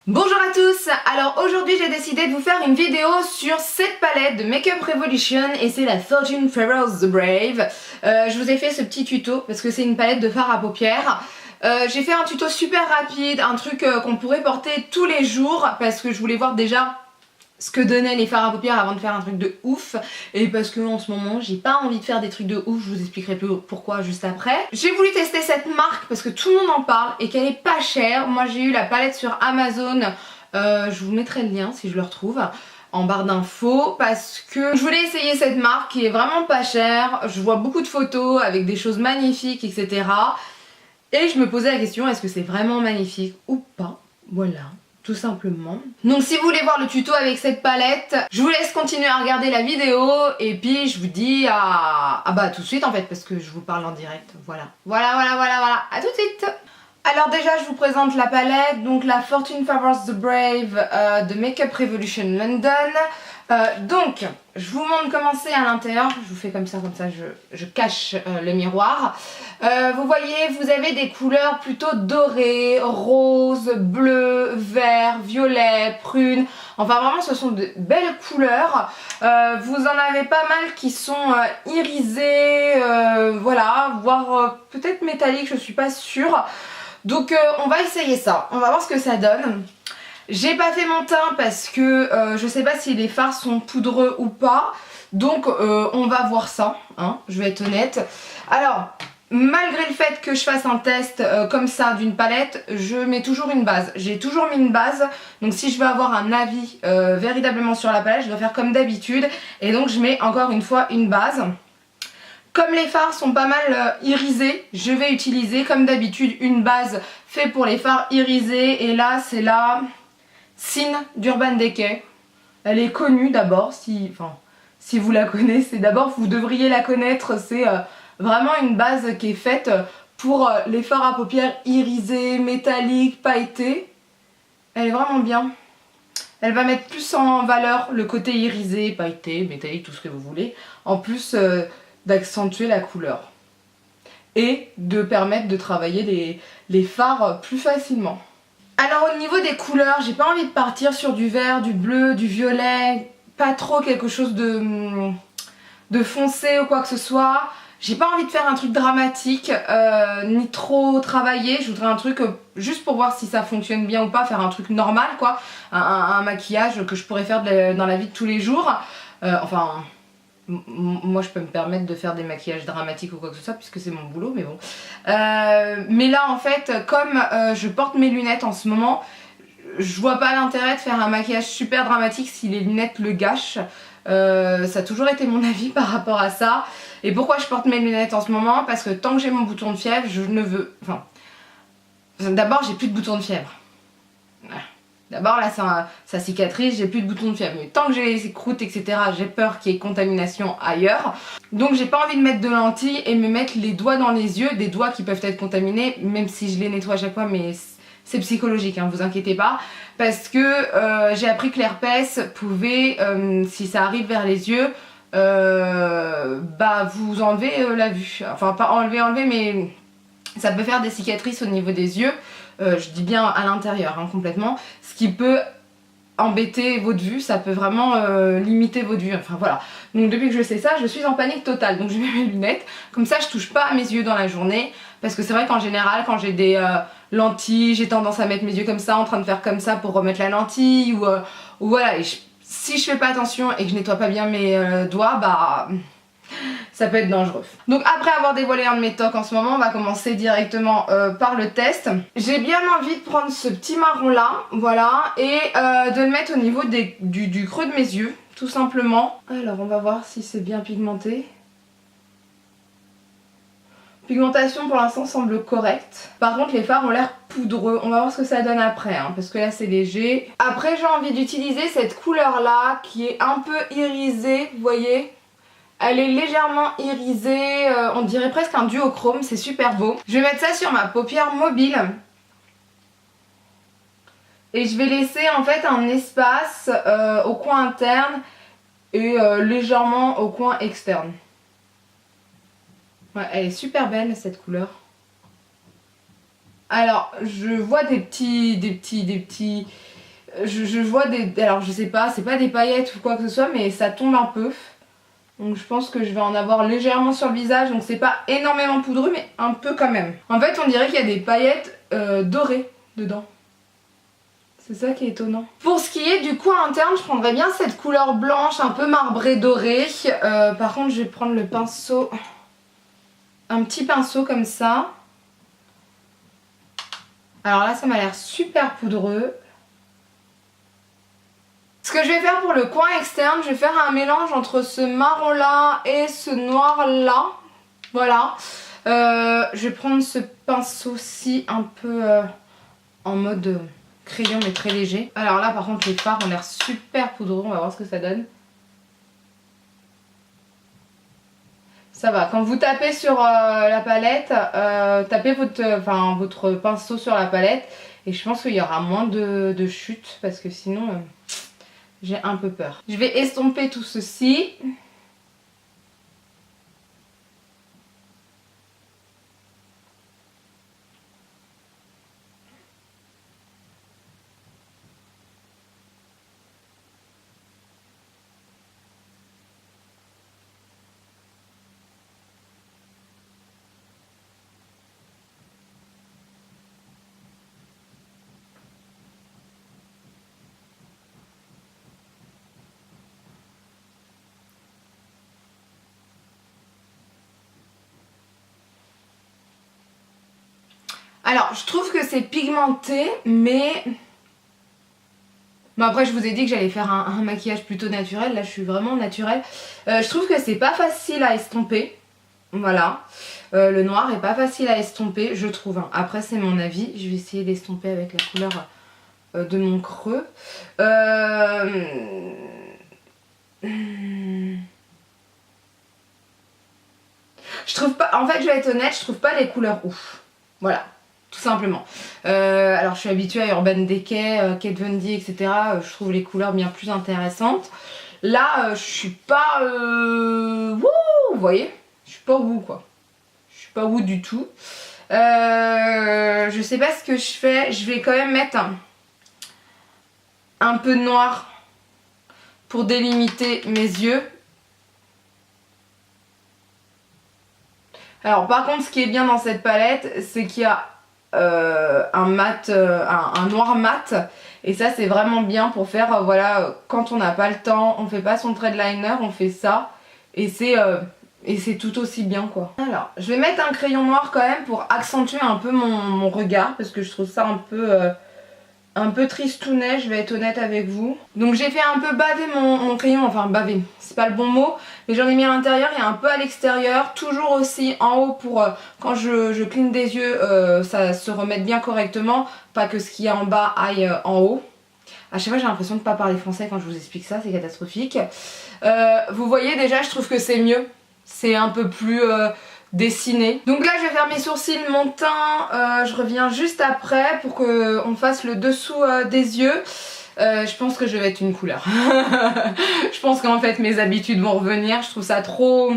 Bonjour à tous. Alors aujourd'hui j'ai décidé de vous faire une vidéo sur cette palette de Makeup Revolution et c'est la 13 Favours the Brave. Je vous ai fait ce petit tuto parce que c'est une palette de fard à paupières. J'ai fait un tuto super rapide, un truc qu'on pourrait porter tous les jours parce que je voulais voir déjà ce que donnaient les fards à paupières avant de faire un truc de ouf, et parce que en ce moment j'ai pas envie de faire des trucs de ouf, je vous expliquerai pourquoi juste après. J'ai voulu tester cette marque parce que tout le monde en parle et qu'elle est pas chère. Moi j'ai eu la palette sur Amazon, je vous mettrai le lien si je le retrouve en barre d'infos, parce que je voulais essayer cette marque qui est vraiment pas chère. Je vois beaucoup de photos avec des choses magnifiques, etc. Et je me posais la question, est-ce que c'est vraiment magnifique ou pas? Voilà, tout simplement. Donc si vous voulez voir le tuto avec cette palette, je vous laisse continuer à regarder la vidéo et puis je vous dis à tout de suite en fait, parce que je vous parle en direct. Voilà, à tout de suite. Alors déjà je vous présente la palette, donc la 14 Favours the Brave de Makeup Revolution London. Donc je vous montre comment c'est à l'intérieur, je vous fais comme ça je cache le miroir. Vous voyez, vous avez des couleurs plutôt dorées, rose, bleu, vert, violet, prune. Enfin vraiment ce sont de belles couleurs. Vous en avez pas mal qui sont irisées, voilà, voire peut-être métalliques, je suis pas sûre. Donc on va essayer ça, on va voir ce que ça donne. J'ai pas fait mon teint parce que je sais pas si les fards sont poudreux ou pas. Donc on va voir ça, hein, je vais être honnête. Alors, malgré le fait que je fasse un test comme ça d'une palette, je mets toujours une base. J'ai toujours mis une base, donc si je veux avoir un avis véritablement sur la palette, je dois faire comme d'habitude. Et donc je mets encore une fois une base. Comme les fards sont pas mal irisés, je vais utiliser comme d'habitude une base faite pour les fards irisés. Et là c'est la Sin d'Urban Decay. Elle est connue d'abord, si vous la connaissez d'abord, vous devriez la connaître. C'est vraiment une base qui est faite pour les fards à paupières irisés, métalliques, pailletés. Elle est vraiment bien. Elle va mettre plus en valeur le côté irisé, pailleté, métallique, tout ce que vous voulez. En plus d'accentuer la couleur. Et de permettre de travailler les fards plus facilement. Alors au niveau des couleurs, j'ai pas envie de partir sur du vert, du bleu, du violet, pas trop quelque chose de foncé ou quoi que ce soit. J'ai pas envie de faire un truc dramatique, ni trop travaillé. Je voudrais un truc juste pour voir si ça fonctionne bien ou pas, faire un truc normal quoi. Un maquillage que je pourrais faire dans la vie de tous les jours. Enfin... Moi je peux me permettre de faire des maquillages dramatiques ou quoi que ce soit puisque c'est mon boulot, mais bon. Mais là en fait, comme je porte mes lunettes en ce moment, je vois pas l'intérêt de faire un maquillage super dramatique si les lunettes le gâchent. Ça a toujours été mon avis par rapport à ça. Et pourquoi je porte mes lunettes en ce moment? Parce que tant que j'ai mon bouton de fièvre, je ne veux... Enfin, d'abord j'ai plus de bouton de fièvre. D'abord là ça cicatrise, j'ai plus de boutons de fièvre, mais tant que j'ai les croûtes etc, j'ai peur qu'il y ait contamination ailleurs. Donc j'ai pas envie de mettre de lentilles et me mettre les doigts dans les yeux, des doigts qui peuvent être contaminés, même si je les nettoie à chaque fois, mais c'est psychologique, hein, vous inquiétez pas. Parce que j'ai appris que l'herpès pouvait, si ça arrive vers les yeux, vous enlever la vue. Enfin pas enlever mais ça peut faire des cicatrices au niveau des yeux. Je dis bien à l'intérieur, hein, complètement. Ce qui peut embêter votre vue, ça peut vraiment limiter votre vue. Enfin voilà. Donc depuis que je sais ça, je suis en panique totale. Donc je mets mes lunettes. Comme ça, je touche pas à mes yeux dans la journée. Parce que c'est vrai qu'en général, quand j'ai des lentilles, j'ai tendance à mettre mes yeux comme ça, en train de faire comme ça pour remettre la lentille. Ou voilà. Et si je fais pas attention et que je nettoie pas bien mes doigts, ça peut être dangereux. Donc après avoir dévoilé un de mes tocs en ce moment, on va commencer directement par le test. J'ai bien envie de prendre ce petit marron là, voilà, et de le mettre au niveau du creux de mes yeux, tout simplement. Alors on va voir si c'est bien pigmenté. Pigmentation pour l'instant semble correcte. Par contre les fards ont l'air poudreux. On va voir ce que ça donne après, hein, parce que là c'est léger. Après j'ai envie d'utiliser cette couleur là qui est un peu irisée, vous voyez. Elle est légèrement irisée, on dirait presque un duochrome, c'est super beau. Je vais mettre ça sur ma paupière mobile. Et je vais laisser en fait un espace au coin interne et légèrement au coin externe. Ouais, elle est super belle cette couleur. Alors je vois je vois des... Alors je sais pas, c'est pas des paillettes ou quoi que ce soit, mais ça tombe un peu. Donc je pense que je vais en avoir légèrement sur le visage. Donc c'est pas énormément poudreux, mais un peu quand même. En fait on dirait qu'il y a des paillettes dorées dedans. C'est ça qui est étonnant. Pour ce qui est du coin interne, je prendrais bien cette couleur blanche un peu marbrée dorée. Par contre je vais prendre le pinceau, un petit pinceau comme ça. Alors là ça m'a l'air super poudreux. Ce que je vais faire pour le coin externe, je vais faire un mélange entre ce marron là et ce noir là. Voilà. Je vais prendre ce pinceau-ci un peu en mode crayon mais très léger. Alors là par contre les fards ont l'air super poudreux, on va voir ce que ça donne. Ça va, quand vous tapez sur la palette, tapez votre pinceau sur la palette et je pense qu'il y aura moins de chute parce que sinon... j'ai un peu peur. Je vais estomper tout ceci. Alors, je trouve que c'est pigmenté, mais... Bon, après, je vous ai dit que j'allais faire un maquillage plutôt naturel. Là, je suis vraiment naturelle. Je trouve que c'est pas facile à estomper. Voilà. Le noir est pas facile à estomper, je trouve. Hein. Après, c'est mon avis. Je vais essayer d'estomper avec la couleur de mon creux. Je trouve pas... En fait, je vais être honnête, je trouve pas les couleurs ouf. Voilà. Tout simplement. Alors je suis habituée à Urban Decay, Kat Von D, etc. Je trouve les couleurs bien plus intéressantes. Là, je suis pas... Wouh, vous voyez, je suis pas wouh quoi. Je suis pas wouh du tout. Je sais pas ce que je fais. Je vais quand même mettre un peu de noir pour délimiter mes yeux. Alors par contre, ce qui est bien dans cette palette, c'est qu'il y a un noir mat, et ça c'est vraiment bien pour faire voilà, quand on n'a pas le temps, on fait pas son trait de liner, on fait ça et c'est tout aussi bien quoi. Alors je vais mettre un crayon noir quand même pour accentuer un peu mon regard parce que je trouve ça un peu tristounet, je vais être honnête avec vous. Donc j'ai fait un peu baver mon crayon, enfin baver, c'est pas le bon mot, mais j'en ai mis à l'intérieur et un peu à l'extérieur, toujours aussi en haut pour quand je cligne des yeux, ça se remette bien correctement, pas que ce qu'il y a en bas aille en haut. À chaque fois j'ai l'impression de pas parler français quand je vous explique ça, c'est catastrophique. Vous voyez déjà, je trouve que c'est mieux, c'est un peu plus... dessiné. Donc là je vais faire mes sourcils, mon teint, je reviens juste après pour qu'on fasse le dessous des yeux. Je pense que je vais être une couleur. Je pense qu'en fait mes habitudes vont revenir, je trouve ça trop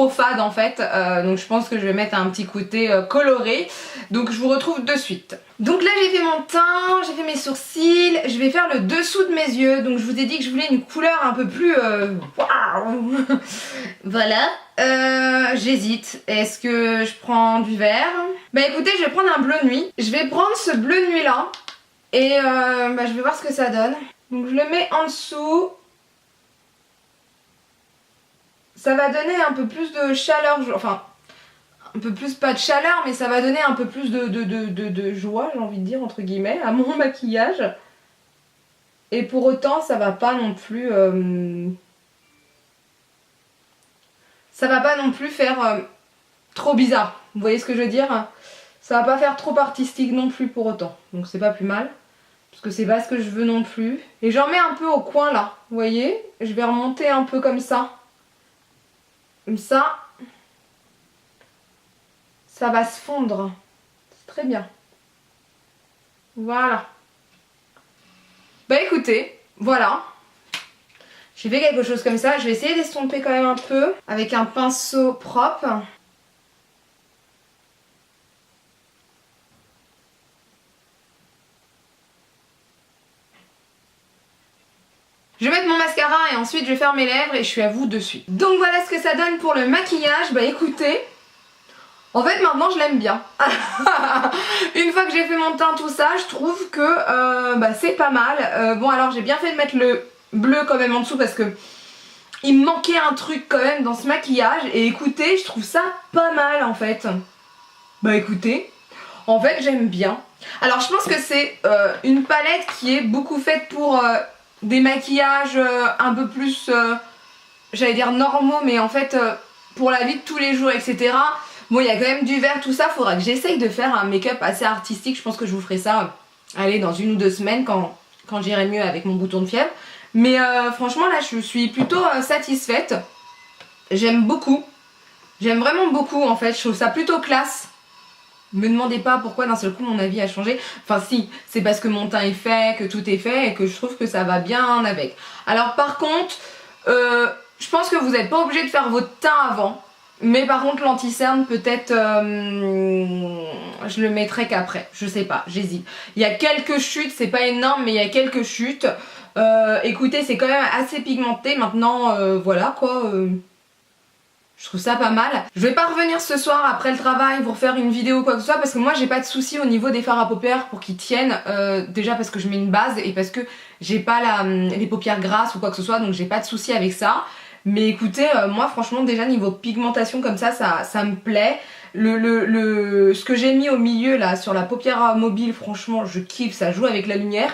fade en fait, donc je pense que je vais mettre un petit côté coloré. Donc je vous retrouve de suite. Donc là j'ai fait mon teint, j'ai fait mes sourcils, je vais faire le dessous de mes yeux. Donc je vous ai dit que je voulais une couleur un peu plus... waouh. Voilà. J'hésite. Est-ce que je prends du vert? Bah écoutez, je vais prendre un bleu nuit. Je vais prendre ce bleu nuit là. Et je vais voir ce que ça donne. Donc je le mets en dessous. Ça va donner un peu plus de chaleur. Enfin, un peu plus, pas de chaleur, mais ça va donner un peu plus de joie, j'ai envie de dire, entre guillemets, à mon maquillage. Et pour autant, ça va pas non plus... ça va pas non plus faire trop bizarre. Vous voyez ce que je veux dire? Ça va pas faire trop artistique non plus pour autant. Donc c'est pas plus mal. Parce que c'est pas ce que je veux non plus. Et j'en mets un peu au coin là. Vous voyez? Je vais remonter un peu comme ça. Comme ça. Ça va se fondre. C'est très bien. Voilà. Bah écoutez, voilà. J'ai fait quelque chose comme ça. Je vais essayer d'estomper quand même un peu avec un pinceau propre. Je vais mettre mon mascara et ensuite je vais faire mes lèvres et je suis à vous de suite. Donc voilà ce que ça donne pour le maquillage. Bah écoutez, en fait maintenant je l'aime bien. Une fois que j'ai fait mon teint tout ça, je trouve que c'est pas mal. Bon alors j'ai bien fait de mettre le bleu quand même en dessous parce que il me manquait un truc quand même dans ce maquillage. Et écoutez, je trouve ça pas mal en fait. Bah écoutez, en fait j'aime bien. Alors je pense que c'est une palette qui est beaucoup faite pour des maquillages un peu plus, j'allais dire normaux, mais en fait pour la vie de tous les jours, etc. Bon, il y a quand même du vert, tout ça. Faudra que j'essaye de faire un make-up assez artistique. Je pense que je vous ferai ça, allez, dans 1 ou 2 semaines quand j'irai mieux avec mon bouton de fièvre. Mais franchement là je suis plutôt satisfaite. J'aime beaucoup. J'aime vraiment beaucoup en fait. Je trouve ça plutôt classe. Me demandez pas pourquoi d'un seul coup mon avis a changé. Enfin si, c'est parce que mon teint est fait, que tout est fait et que je trouve que ça va bien avec. Alors par contre, je pense que vous n'êtes pas obligé de faire votre teint avant. Mais par contre l'anti-cerne peut-être je le mettrai qu'après. Je sais pas, j'hésite. Il y a quelques chutes, c'est pas énorme mais il y a quelques chutes. Écoutez, c'est quand même assez pigmenté. Maintenant voilà quoi. Je trouve ça pas mal. Je vais pas revenir ce soir après le travail vous refaire une vidéo ou quoi que ce soit parce que moi j'ai pas de soucis au niveau des fards à paupières pour qu'ils tiennent. Déjà parce que je mets une base et parce que j'ai pas les paupières grasses ou quoi que ce soit, donc j'ai pas de soucis avec ça. Mais écoutez, moi franchement déjà niveau pigmentation comme ça me plaît. Ce que j'ai mis au milieu là sur la paupière mobile, franchement je kiffe, ça joue avec la lumière.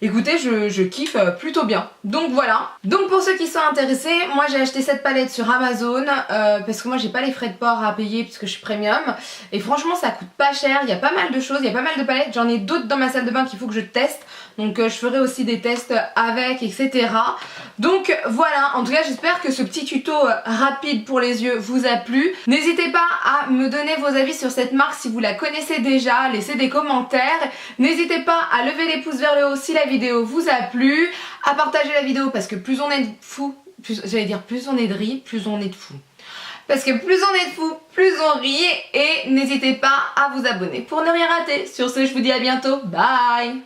Écoutez, je kiffe plutôt bien. Donc voilà. Donc pour ceux qui sont intéressés, moi j'ai acheté cette palette sur Amazon parce que moi j'ai pas les frais de port à payer puisque je suis premium. Et franchement ça coûte pas cher, il y a pas mal de choses, il y a pas mal de palettes. J'en ai d'autres dans ma salle de bain qu'il faut que je teste. Donc je ferai aussi des tests avec, etc. Donc voilà, en tout cas j'espère que ce petit tuto rapide pour les yeux vous a plu. N'hésitez pas à me donner vos avis sur cette marque si vous la connaissez déjà, laissez des commentaires. N'hésitez pas à lever les pouces vers le haut si la vidéo vous a plu, à partager la vidéo parce que plus on est de fous, j'allais dire plus on est de riz, plus on est de fous. Parce que plus on est de fous, plus on rit et n'hésitez pas à vous abonner pour ne rien rater. Sur ce, je vous dis à bientôt, bye.